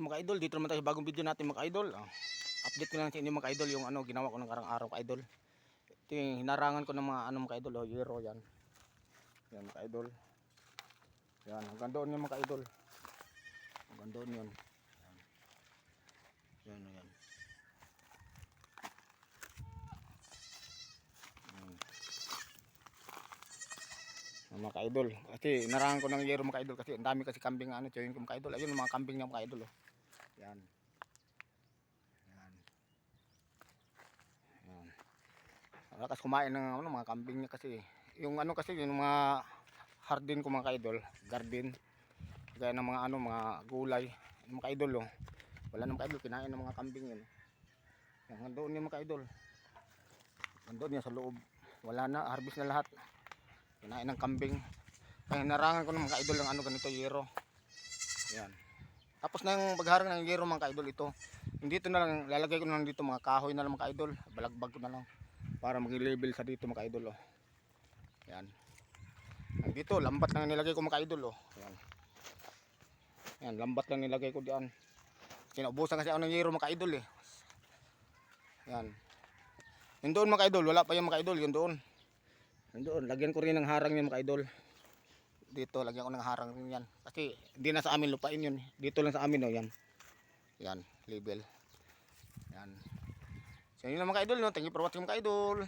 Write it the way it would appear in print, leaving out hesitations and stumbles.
mga idol, dito naman tayo sa bagong video natin mga idol. Update ko lang sa inyo mga idol yung ano ginawa ko ng karang araw mga idol. Ito yung hinarangan ko ng mga ano mga idol, yero yan. Yan mga idol. Yan, hanggang doon yun mga idol. Hanggang doon yun. Yan, yan. Mga idol, kasi narangan ko ng yero mga idol kasi ang dami kasi kambing ano, tiyuhin ko mga idol. Ayun mga kambing niya mga idol oh. Yan. Yan. Yan. Lakas kumain ng ano, mga kambing niya kasi. Yung ano kasi yung mga hardin ko mga idol, garden. Gaya ng mga ano, mga gulay, yung mga idol oh. Wala nang mga idol, kinain ng mga kambing yun. Yan, doon yung mga idol. Nandoon yan sa loob. Wala na, harvest na lahat. Kinain ng kambing. Kaya narangan ko ng mga idol ng ano ganito yero. Yan. Tapos na yung pagharang ng yero mga idol ito. Dito na lang lalagay ko na lang dito mga kahoy na lang mga idol. Balagbag ko na lang para mag-level sa dito mga idol oh. Yan. Dito lambat lang nilagay ko mga idol oh. Yan. Yan, lambat lang nilagay ko diyan. Kinaubusan kasi ako ng yero mga idol eh. Yan. Yung doon mga idol, wala pa yung mga idol, yung doon. Doon, lagyan ko rin ng harang yung mga idol. Dito, lagyan ko ng harang rin yan. Kasi hindi na sa amin lupain yun. Dito lang sa amin, oh, yan. Yan, label. Yan. So yun lang mga idol, no? Thank you for watching mga idol.